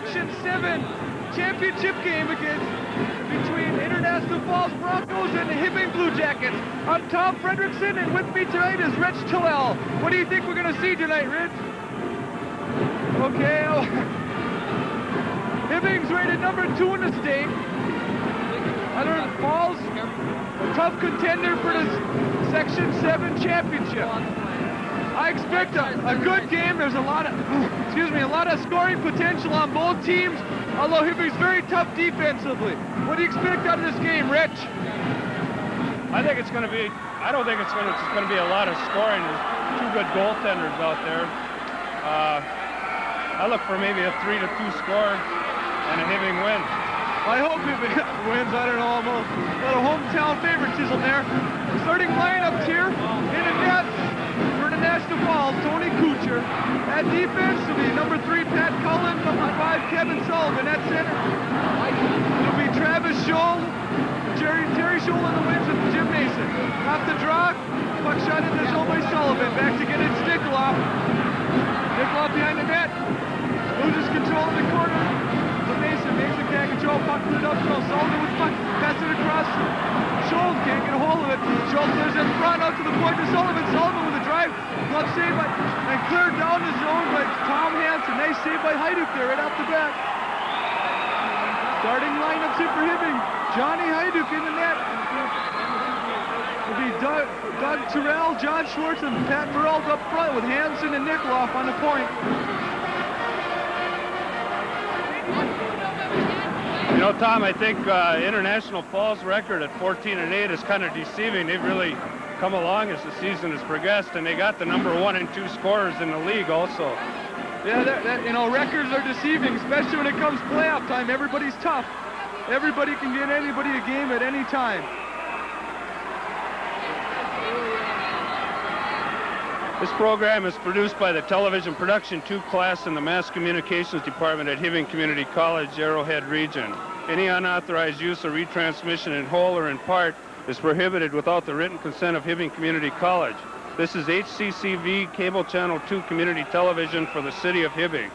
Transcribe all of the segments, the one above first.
Section 7 championship game between International Falls Broncos and the Hibbing Blue Jackets. I'm Tom Fredrickson, and with me tonight is Rich Tillell. What do you think we're going to see tonight, Rich? Okay, Hibbing's rated number 2 in the state. Falls, a tough contender for the Section 7 championship. I expect a good game. There's a lot of scoring potential on both teams, although Hibbing's very tough defensively. What do you expect out of this game, Rich? I don't think it's going to be a lot of scoring. There's two good goaltenders out there. I look for maybe a 3-2 score and a Hibbing win. I hope Hibbing wins. I don't know. A lot of hometown favoritism there. Starting lineups here in the nets for the National Falls, Tony Kuchar. At defense will be number 3, Pat Cullen, number 5, Kevin Sullivan. At center, it'll be Travis Scholl, Terry Scholl on the wings, and Jim Mason. Off the draw, puck shot into zone by Sullivan. Back to get it, Nickoloff. Nickoloff behind the net. Loses control in the corner. To Mason. Mason can't control. Puck put it up. Sullivan with puck. Pass it across. Schultz can't get a hold of it. Schultz is in front out to the point to Sullivan. Sullivan with a drive. Glove save and cleared down the zone by Tom Hansen. Nice save by Hajduk there right off the bat. Starting lineups here for Hibbing. Johnny Hajduk in the net. It'll be Doug Terrell, John Schwartz, and Pat Merle up front with Hansen and Nickoloff on the point. You know, Tom, I think International Falls record at 14-8 is kind of deceiving. They've really come along as the season has progressed, and they got the number 1 and 2 scorers in the league also. Yeah, records are deceiving, especially when it comes playoff time. Everybody's tough. Everybody can get anybody a game at any time. This program is produced by the Television Production 2 class in the Mass Communications Department at Hibbing Community College, Arrowhead Region. Any unauthorized use or retransmission in whole or in part is prohibited without the written consent of Hibbing Community College. This is HCCV Cable Channel 2 Community Television for the City of Hibbing.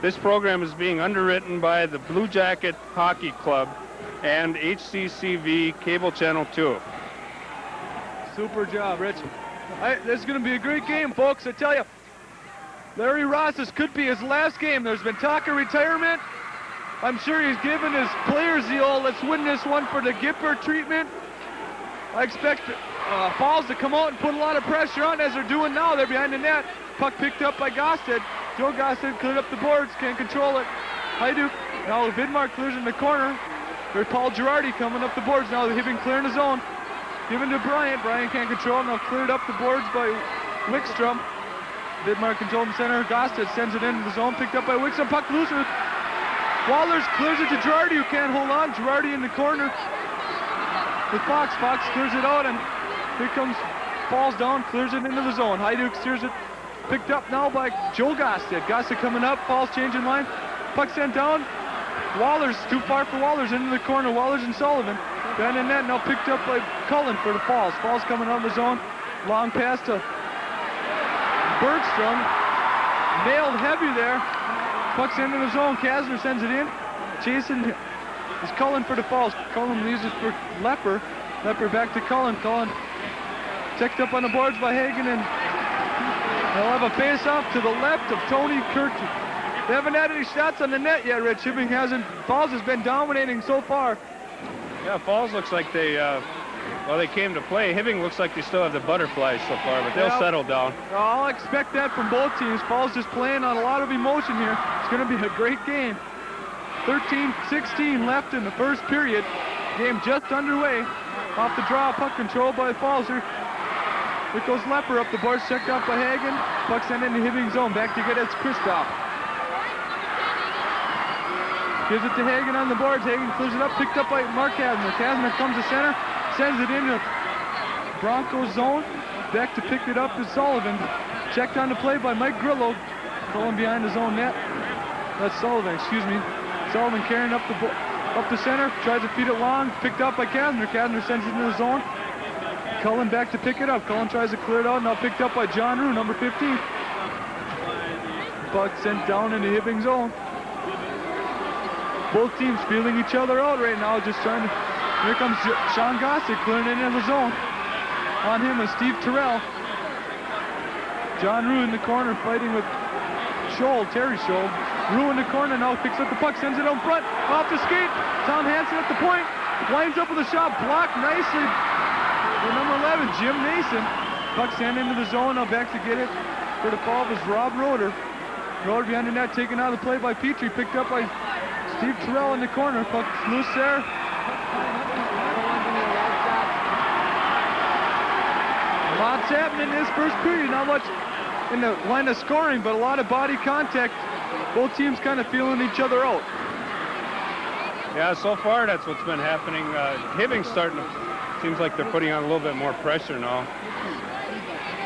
This program is being underwritten by the Blue Jacket Hockey Club and HCCV Cable Channel 2. Super job, Rich. This is going to be a great game, folks. I tell you, Larry Ross, this could be his last game. There's been talk of retirement. I'm sure he's given his players the old, let's win this one for the Gipper treatment. I expect Falls to come out and put a lot of pressure on, as they're doing now. They're behind the net. Puck picked up by Gosted. Joe Gosted cleared up the boards, can't control it. Hajduk, now Vidmar clears in the corner. There's Paul Girardi coming up the boards now. They're Hibbing clearing the zone. Given to Bryant. Bryant can't control. Now cleared up the boards by Wickstrom. Vidmar controlled in center. Gosted sends it into the zone. Picked up by Wickstrom. Puck loose. Wallers clears it to Girardi, who can't hold on. Girardi in the corner with Fox. Fox clears it out, and here comes Falls down. Clears it into the zone. Hajduk steers it. Picked up now by Joe Gosted. Gosted coming up. Falls changing line. Puck sent down. Wallers too far for Wallers into the corner. Wallers and Sullivan. Behind the net, now picked up by Cullen for the Falls. Falls coming out of the zone. Long pass to Bergstrom. Nailed heavy there. Puck's into the zone. Kasner sends it in. Chasing is Cullen for the Falls. Cullen leaves it for Lepper. Lepper back to Cullen. Cullen checked up on the boards by Hagen, and they'll have a face-off to the left of Tony Kirk. They haven't had any shots on the net yet, Rich. Hibbing hasn't. Falls has been dominating so far. Yeah, Falls looks like they came to play. Hibbing looks like they still have the butterflies so far, but they'll settle down. I'll expect that from both teams. Falls just playing on a lot of emotion here. It's going to be a great game. 13-16 left in the first period. Game just underway. Off the draw, puck control by Falls. Here goes Lepper up the boards, checked out by Hagen. Puck sent into Hibbing zone. Back to get it, it's Kristoff. Gives it to Hagen on the boards. Hagen clears it up, picked up by Mark Kasner. Kasner comes to center, sends it into Broncos zone. Back to pick it up to Sullivan. Checked on the play by Mike Grillo. Pulling behind his own net. That's Sullivan, excuse me. Sullivan carrying up the center, tries to feed it long, picked up by Kasner. Kasner sends it into the zone. Cullen back to pick it up. Cullen tries to clear it out, now picked up by John Rue, number 15. Puck sent down into Hibbing zone. Both teams feeling each other out right now, just trying to... Here comes Sean Gossett clearing it into the zone. On him is Steve Terrell. John Rue in the corner fighting with Terry Scholl. Rue in the corner now picks up the puck, sends it out front, off the skate. Tom Hansen at the point, winds up with a shot, blocked nicely for number 11, Jim Mason. Puck sent into the zone, now back to get it for the fall is Rob Roeder. Roeder behind the net, taken out of the play by Petrie, picked up by Steve Terrell in the corner. Puck loose there. Lots happening in this first period, not much in the line of scoring, but a lot of body contact. Both teams kind of feeling each other out. Yeah, so far that's what's been happening. Hibbing's starting to, seems like they're putting on a little bit more pressure now.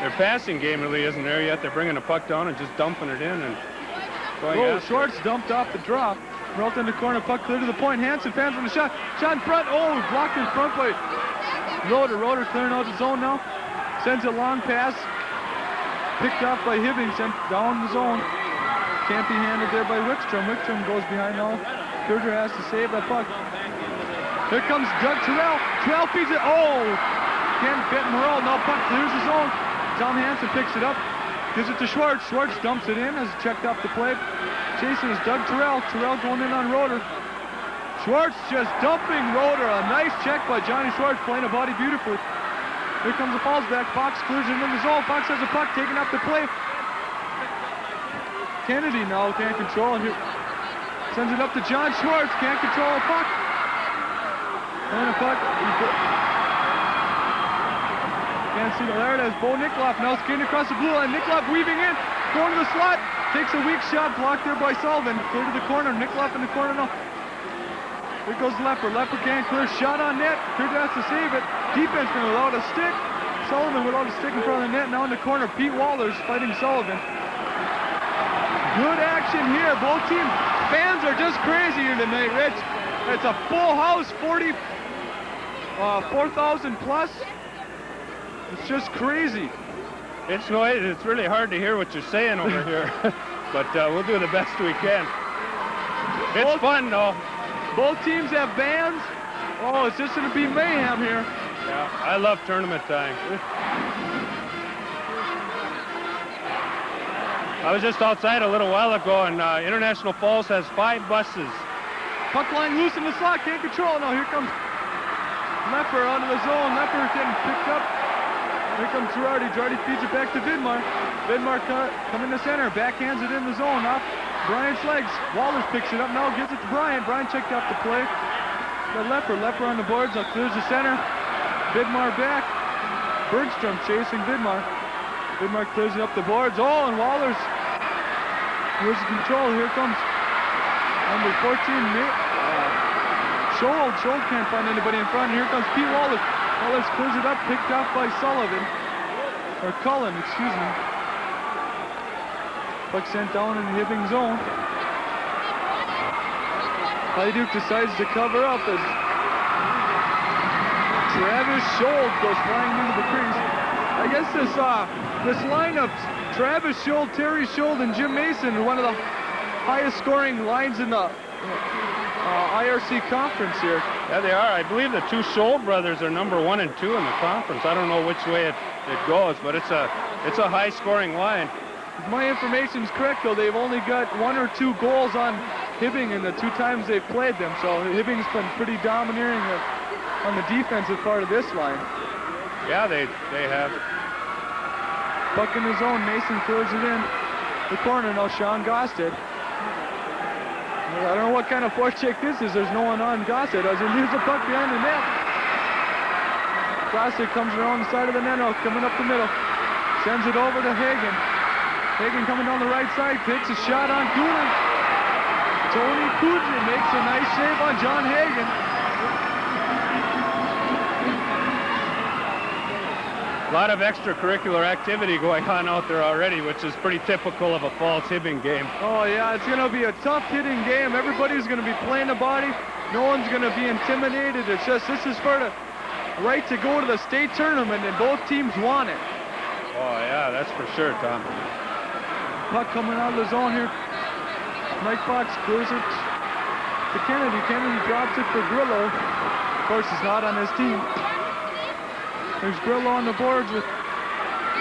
Their passing game really isn't there yet. They're bringing the puck down and just dumping it in and going after Schwartz dumped off the drop. Rolled in the corner, puck clear to the point. Hansen fans from the shot. Shot in front. Oh, blocked in front by Roeder. Roeder clearing out the zone now. Sends a long pass. Picked off by Hibbing, sent down the zone. Can't be handled there by Wickstrom. Wickstrom goes behind now. Kurger has to save that puck. Here comes Doug Terrell. Terrell feeds it. Oh! Can't fit Morrell. Now puck clears the zone. Tom Hansen picks it up. Gives it to Schwartz. Schwartz dumps it in as checked off the play. Chasing is Doug Terrell. Terrell going in on Roeder. Schwartz just dumping Roeder. A nice check by Johnny Schwartz, playing a body beautifully. Here comes the falls back. Fox clears it in the zone. Fox has a puck taken up the play. Kennedy now can't control it. Sends it up to John Schwartz. Can't control a puck. And a puck. Can't see the Laird as Bo Nickloff now skating across the blue line. Nickloff weaving in. Going to the slot. Takes a weak shot. Blocked there by Sullivan. Clear to the corner. Nickloff in the corner now. Here goes Lepper. Lepper can't clear. Shot on net. Kurger has to save it. Defenseman without a stick. Sullivan without a stick in front of the net. Now in the corner, Pete Wallers fighting Sullivan. Good action here. Both teams. Fans are just crazy here tonight, Rich. It's a full house, 4,000 plus. It's just crazy. It's noisy. It's really hard to hear what you're saying over here, but we'll do the best we can. It's fun, though. Both teams have bands. Oh, it's just going to be mayhem here. Yeah, I love tournament time. I was just outside a little while ago, and International Falls has 5 buses. Puck line loose in the slot, can't control. Now here comes Lepper out of the zone. Lepper getting picked up. Here comes Girardi. Girardi feeds it back to Vidmar. Vidmar coming to center, backhands it in the zone off Bryant's legs. Wallers picks it up now, gives it to Bryant. Bryant checked off the play. Got Lepper on the boards, now clears the center. Vidmar back. Bergstrom chasing Vidmar. Vidmar clears it up the boards. Oh, and Wallers. Here's the control. Here comes number 14, Scholl. Scholl can't find anybody in front. Here comes Pete Wallers. Wallers clears it up, picked off by Sullivan. Or Cullen, excuse me. Puck sent down in the Hibbing zone. Hajduk decides to cover up as Travis Scholl goes flying into the crease. I guess this lineup, Travis Scholl, Terry Scholl, and Jim Mason are one of the highest scoring lines in the IRC conference here. Yeah, they are. I believe the 2 Scholl brothers are number 1 and 2 in the conference. I don't know which way it goes, but it's a high scoring line. If my information is correct, though, they've only got 1 or 2 goals on Hibbing in the 2 times they've played them. So Hibbing's been pretty domineering on the defensive part of this line. Yeah, they have. Puck in the zone. Mason clears it in the corner. Now Sean Gosted. I don't know what kind of forecheck this is. There's no one on Gossett. As he leaves the puck behind the net. Gossett comes around the side of the net now, coming up the middle. Sends it over to Hagen. Hagen coming down the right side, takes a shot on Cooley. Tony Kudrin makes a nice save on John Hagen. A lot of extracurricular activity going on out there already, which is pretty typical of a Falls Hibbing game. Oh yeah, it's going to be a tough hitting game. Everybody's going to be playing the body. No one's going to be intimidated. It's just, this is for the right to go to the state tournament, and both teams want it. Oh yeah, that's for sure, Tom. Puck coming out of the zone here. Mike Fox clears it. to Kennedy. Kennedy drops it for Grillo. Of course, he's not on his team. There's Grillo on the boards with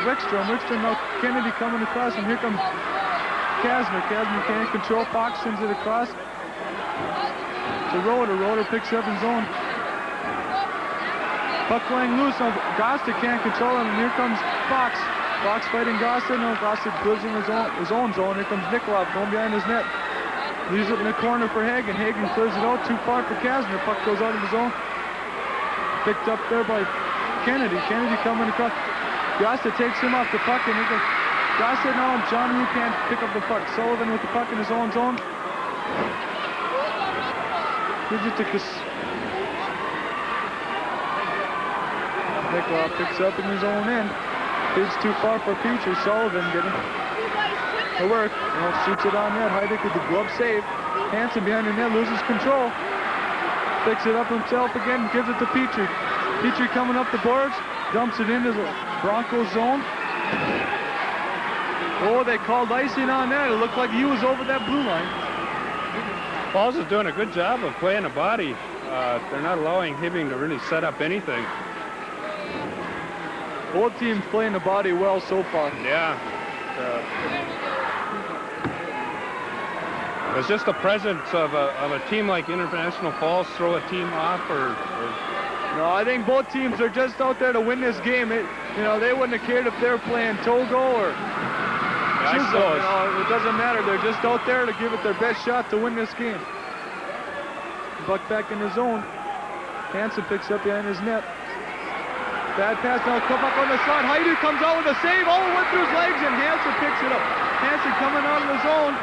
Wickstrom. Wickstrom now Kennedy coming across, and here comes Kasner. Kasner can't control. Fox sends it across to Roeder. Roeder picks up his zone. Puck playing loose. Now Gosta can't control him, and here comes Fox. Fox fighting Gosta. No, Gosta goes in his own zone. Here comes Nikolov going behind his net. Leaves it in the corner for Hagen. Hagen clears it out too far for Kasner. Puck goes out of his zone. Picked up there by Kennedy. Kennedy coming across. Gosta takes him off the puck, and he goes. Gosta now, John Rue can't pick up the puck. Sullivan with the puck in his own zone. Gives it to Nikolov picks up in his own end. Feeds too far for Petrie. Sullivan getting the work. Shoots it on net. Heidick with the glove save. Hansen behind the net loses control. Picks it up himself again. Gives it to Petrie. Petrie coming up the boards. Dumps it into the Broncos zone. Oh, they called icing on that. It looked like he was over that blue line. Falls is doing a good job of playing the body. They're not allowing Hibbing to really set up anything. Both teams playing the body well so far. Yeah. It's just the presence of a team like International Falls throw a team off, or no, I think both teams are just out there to win this game. They wouldn't have cared if they were playing Togo or Chisholm. It doesn't matter. They're just out there to give it their best shot to win this game. Buck back in the zone. Hansen picks up behind his net. Bad pass now, come up on the slot. Haidu comes out with a save. Oh, it went through his legs, and Hansen picks it up. Hansen coming out of the zone.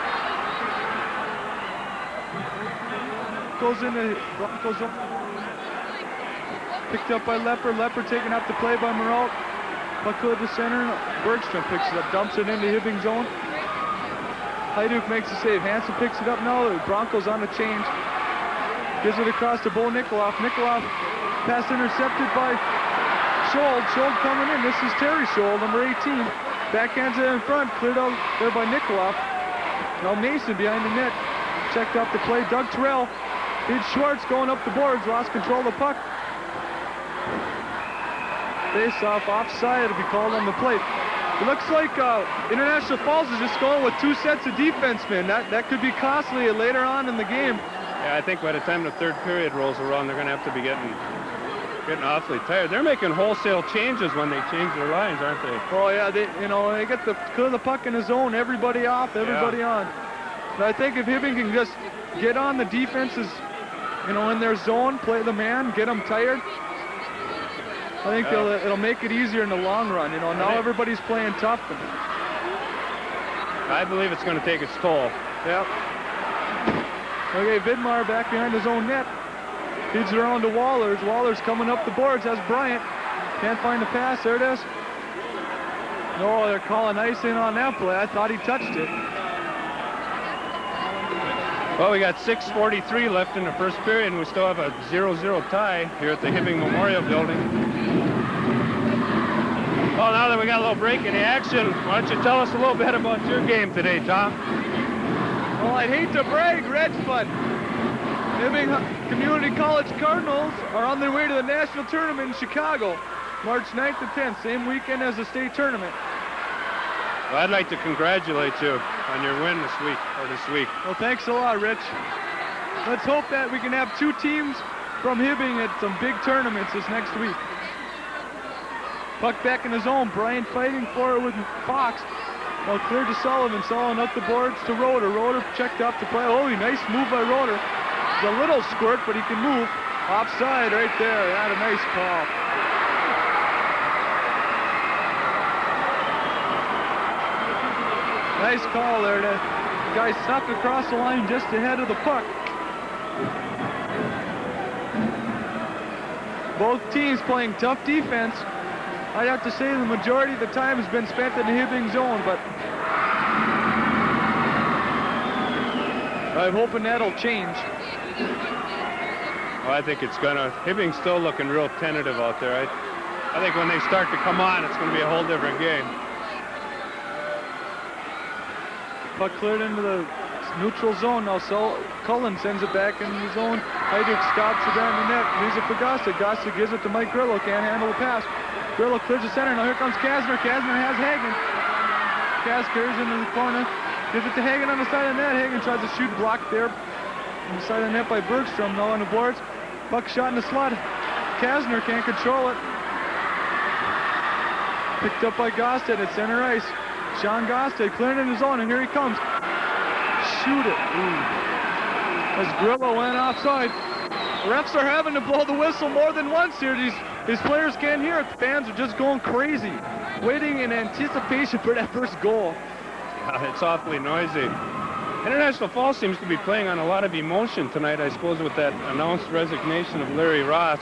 Goes in the Broncos zone. Picked up by Lepper. Lepper taken up the play by Moralt. Puck to the center. Bergstrom picks it up, dumps it into Hibbing zone. Hajduk makes the save. Hansen picks it up now. The Broncos on the change. Gives it across to Bo Nikolov. Nikolov pass intercepted by Scholl. Scholl coming in. This is Terry Scholl, number 18. Backhands it in front. Cleared out there by Nikolov. Now Mason behind the net. Checked up the play. Doug Terrell. Pete Schwartz going up the boards. Lost control of the puck. Face-off offside. It'll be called on the plate. It looks like International Falls is just going with two sets of defensemen. That could be costly later on in the game. Yeah, I think by the time the third period rolls around, they're going to have to be getting awfully tired. They're making wholesale changes when they change their lines, aren't they? Oh yeah, they get clear the puck in the zone, everybody off, everybody on. But I think if Hibbing can just get on the defenses, in their zone, play the man, get them tired, I think it'll make it easier in the long run. Now everybody's playing tough. I believe it's going to take its toll. Yep. Okay, Vidmar back behind his own net. Feeds it around to Wallers. Wallers coming up the boards. Has Bryant. Can't find the pass. There it is. No, they're calling icing on that play. I thought he touched it. Well, we got 6:43 left in the first period, and we still have a 0-0 tie here at the Hibbing Memorial Building. Well, now that we got a little break in the action, why don't you tell us a little bit about your game today, Tom? Well, I'd hate to brag, Rich, but Hibbing Community College Cardinals are on their way to the national tournament in Chicago, March 9th to 10th, same weekend as the state tournament. Well, I'd like to congratulate you on your win this week. Well, thanks a lot, Rich. Let's hope that we can have two teams from Hibbing at some big tournaments this next week. Puck back in the zone. Bryant fighting for it with Fox. Well, cleared to Sullivan. Sullivan up the boards to Roeder. Roeder checked off the play. Oh, nice move by Roeder. It's a little squirt, but he can move. Offside right there. Had a nice call. Nice call there. The guy snuck across the line just ahead of the puck. Both teams playing tough defense. I'd have to say the majority of the time has been spent in the Hibbing zone, but I'm hoping that'll change. Well, I think it's gonna. Hibbing's still looking real tentative out there. I think when they start to come on, it's going to be a whole different game. Puck cleared into the neutral zone now. So Cullen sends it back in the zone. Hajduk stops it down the net. Leaves it for Gosta. Gosta gives it to Mike Grillo. Can't handle the pass. Grillo clears the center. Now here comes Kasner. Kasner has Hagen. Kaz carries into the corner. Gives it to Hagen on the side of the net. Hagen tries to shoot, blocked there on the side of the net by Bergstrom. Now on the boards. Puck shot in the slot. Kasner can't control it. Picked up by Gosted at center ice. Sean Gosted clearing in his zone, and here he comes. Shoot it. As Grillo went offside. Refs are having to blow the whistle more than once here. These players can't hear it. The fans are just going crazy, waiting in anticipation for that first goal. It's awfully noisy. International Falls seems to be playing on a lot of emotion tonight, I suppose, with that announced resignation of Larry Ross.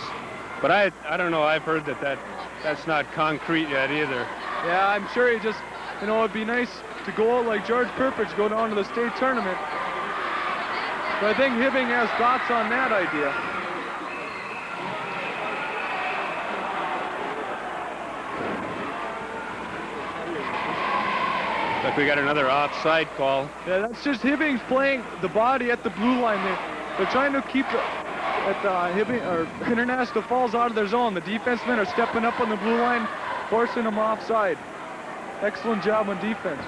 But I don't know, I've heard that's not concrete yet either. Yeah, I'm sure he just, it'd be nice to go out like George Perpich, go down to the state tournament. But I think Hibbing has thoughts on that idea. Look, we got another offside call. Yeah, that's just Hibbing's playing the body at the blue line. They're trying to keep Hibbing or International Falls out of their zone. The defensemen are stepping up on the blue line, forcing them offside. Excellent job on defense.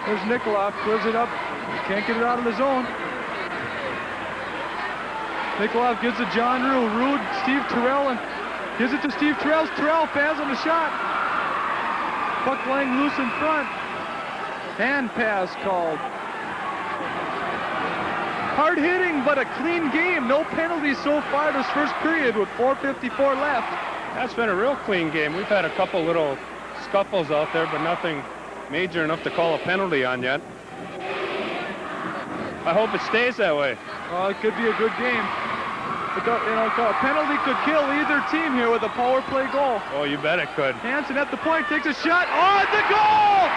There's Nikolov, clears it up. Can't get it out of the zone. Nikolov gives it John Rue. Rue, Steve Terrell, and gives it to Steve Terrell. Terrell fans on the shot. Puck lying loose in front. Hand pass called. Hard hitting, but a clean game. No penalties so far this first period with 4:54 left. That's been a real clean game. We've had a couple little scuffles out there, but nothing major enough to call a penalty on yet. I hope it stays that way. Well, it could be a good game. A penalty could kill either team here with a power play goal. Oh, you bet it could. Hansen at the point, takes a shot. Oh, it's a goal!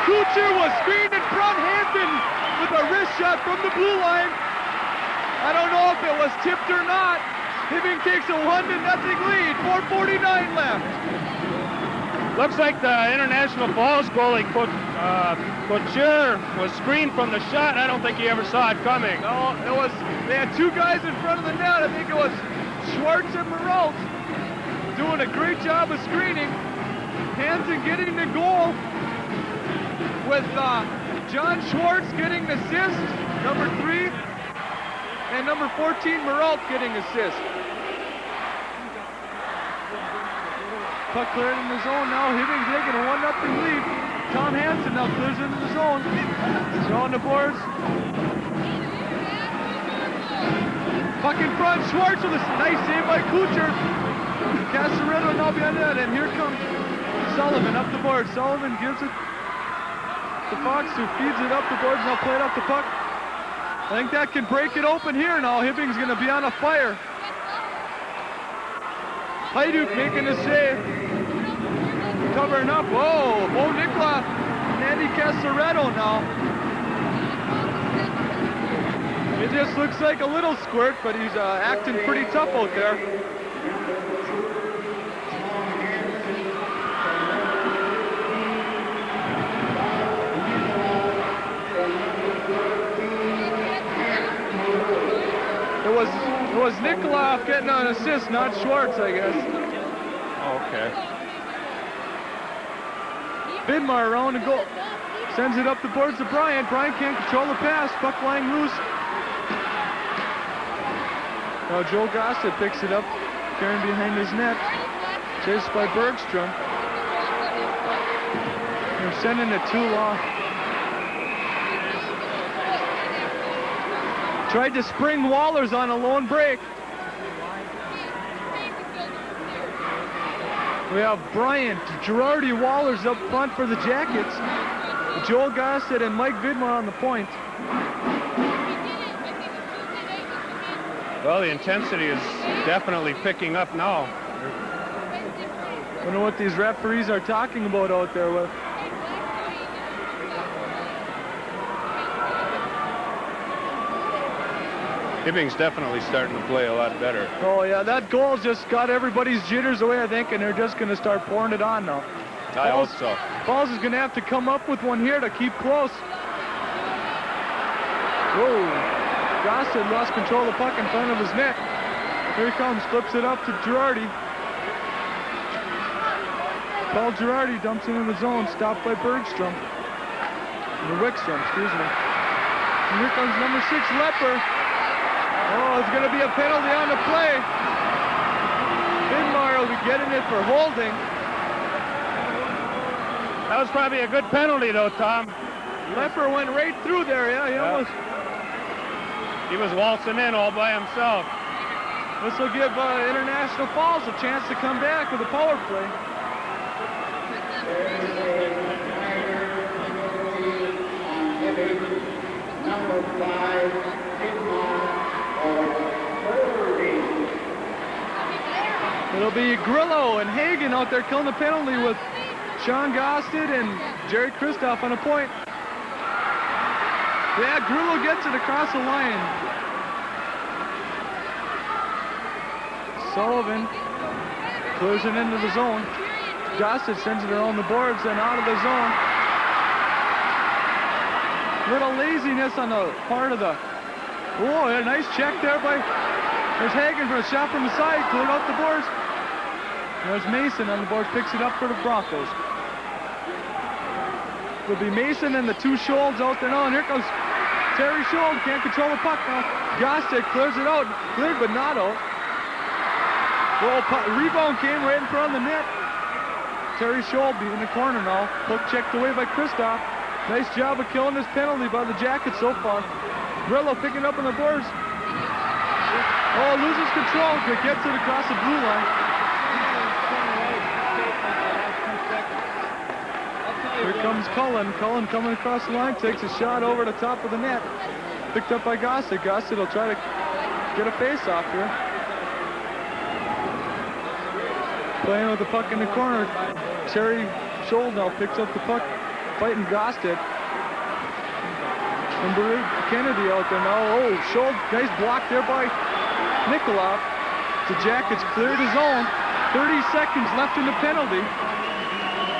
Kucher was screened in front. Hansen with a wrist shot from the blue line. I don't know if it was tipped or not. Hibbing takes a 1-0 lead. 4:49 left. Looks like the International Falls goalie, Couture, was screened from the shot. I don't think he ever saw it coming. No, they had two guys in front of the net. I think it was Schwartz and Moralt doing a great job of screening. Hansen getting the goal with John Schwartz getting the assist, number 3, and number 14, Moralt getting assist. Puck cleared in the zone now. Hibbing taking a 1-0 lead. Tom Hansen now clears into the zone. So on the boards. Puck in front. Schwartz with a nice save by Kucher. Casaretto now behind that. And here comes Sullivan up the board. Sullivan gives it to Fox, who feeds it up the boards. Now played off the puck. I think that can break it open here now. Hibbing's going to be on a fire. Hajduk making a save. Covering up. Whoa, Bo Nikolov and Andy Casaretto now. It just looks like a little squirt, but he's acting pretty tough out there. It was Nikolov getting an assist, not Schwartz, I guess. Okay. Vidmar around the goal. Sends it up the boards to Bryant. Bryant can't control the pass. Puck lying loose. Now Joe Gossett picks it up, carrying behind his net. Chased by Bergstrom. They're sending it too long. Tried to spring Wallers on a lone break. We have Bryant, Girardi, Wallers up front for the Jackets. Joel Gossett and Mike Vidmar on the point. Well, the intensity is definitely picking up now. I don't know what these referees are talking about out there with. Hibbing's definitely starting to play a lot better. Oh yeah, that goal just got everybody's jitters away, I think, and they're just going to start pouring it on now. I hope so. Falls is going to have to come up with one here to keep close. Whoa. Gossett lost control of the puck in front of his net. Here he comes, flips it up to Girardi. Paul Girardi dumps it in the zone, stopped by Bergstrom. Or Wickstrom, excuse me. And here comes number 6, Lepper. Oh, it's going to be a penalty on the play. Vidmar will be getting it for holding. That was probably a good penalty, though, Tom. Lepper went right through there, yeah. He was waltzing in all by himself. This will give International Falls a chance to come back with a power play. Number 5, It'll be Grillo and Hagen out there killing the penalty with Sean Gosted and Jerry Kristoff on a point. Yeah, Grillo gets it across the line. Sullivan clears it into the zone. Gosted sends it around the boards and out of the zone. Little laziness on the part of the... Oh, a nice check there by... There's Hagen for a shot from the side, cleared out the boards. There's Mason on the boards, picks it up for the Broncos. It'll be Mason and the 2 Scholds out there now, and here comes Terry Schold, can't control the puck now. Gostek clears it out, cleared but not out. Rebound came right in front of the net. Terry Schold in the corner now, puck checked away by Kristoff. Nice job of killing this penalty by the Jackets so far. Grillo picking up on the boards. Oh, loses control, but gets it across the blue line. Here comes Cullen. Cullen coming across the line, takes a shot over the top of the net. Picked up by Gossett. Gossett will try to get a face-off here. Playing with the puck in the corner. Terry Scholl now picks up the puck, fighting Gossett. And Baruch Kennedy out there now. Oh, Scholl, nice block there by Nikolov. The Jackets cleared his zone. 30 seconds left in the penalty.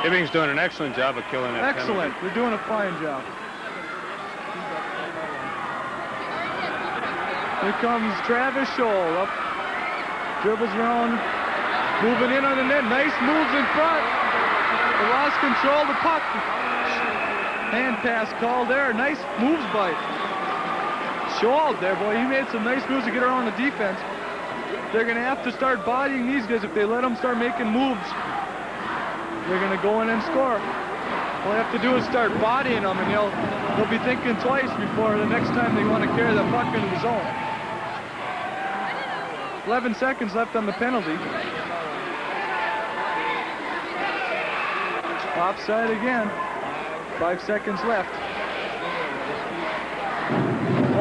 Hibbing's doing an excellent job of killing that Excellent. penalty. They're doing a fine job. Here comes Travis Scholl up. Dribbles around. Moving in on the net. Nice moves in front. They lost control of the puck. Hand pass called there. Nice moves by Scholl there, boy. He made some nice moves to get around the defense. They're going to have to start bodying these guys. If they let them start making moves, they're going to go in and score. All they have to do is start bodying them, and they'll be thinking twice before the next time they want to carry the puck into the zone. 11 seconds left on the penalty. Offside again. 5 seconds left.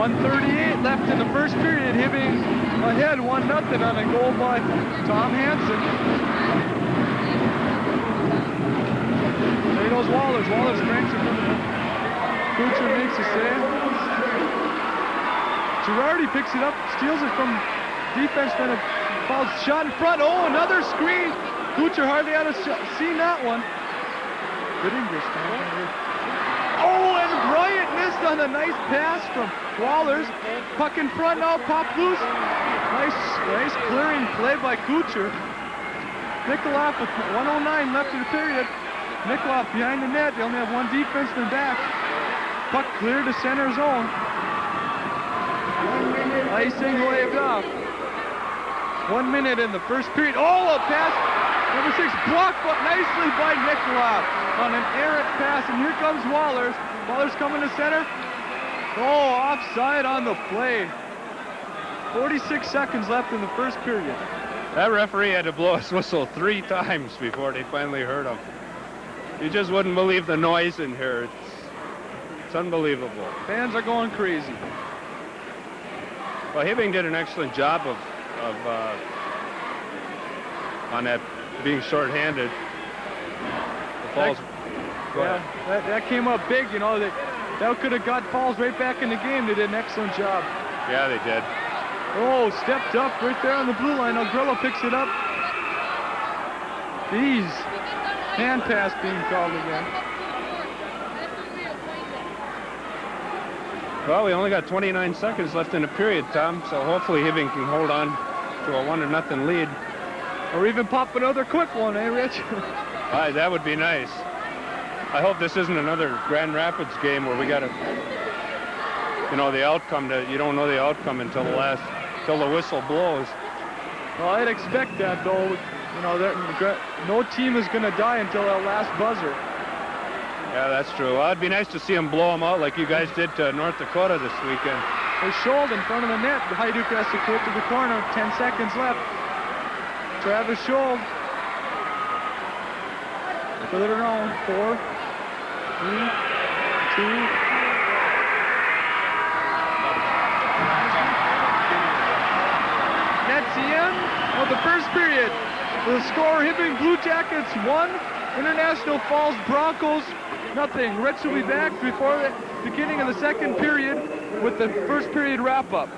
1:38 left in the first period. Hibbing ahead 1-0 on a goal by Tom Hansen. There goes Wallers. Wallers cranks it from the Kucher, makes a save. Girardi picks it up, steals it from defense, then it falls shot in front. Oh, another screen. Kucher hardly had seen that one. Good English, man. Oh, and Bryant missed on a nice pass from Wallers. Puck in front now, popped loose. Nice clearing play by Kucher. Nikolov with 1:09 left in the period. Nikolov behind the net. They only have one defenseman back. Puck cleared to center zone. Icing waved off. 1 minute in the first period. Oh, a pass. Number 6 blocked nicely by Nikolov on an errant pass. And here comes Wallers. Wallers coming to center. Oh, offside on the play. 46 seconds left in the first period. That referee had to blow his whistle 3 times before they finally heard him. You just wouldn't believe the noise in here. It's unbelievable. Fans are going crazy. Well, Hibbing did an excellent job of on that being short-handed. The Falls. That came up big, you know. That could have got Falls right back in the game. They did an excellent job. Yeah, they did. Oh, stepped up right there on the blue line. Now Grillo picks it up. Jeez. Hand pass being called again. Well, we only got 29 seconds left in the period, Tom, so hopefully Hibbing can hold on to a 1-0 lead. Or even pop another quick one, eh, Rich? Aye, that would be nice. I hope this isn't another Grand Rapids game where we got to, the outcome. You don't know the outcome until the whistle blows. Well, I'd expect that, though. No team is going to die until that last buzzer. Yeah, that's true. Well, it'd be nice to see them blow them out like you guys did to North Dakota this weekend. There's Schold in front of the net. The Hajduk has to go to the corner. 10 seconds left. Travis Schold. Put it around. 4, 3, 2. That's the end of the first period. The score, Hibbing Blue Jackets 1, International Falls Broncos nothing. Rich will be back before the beginning of the second period with the first period wrap-up.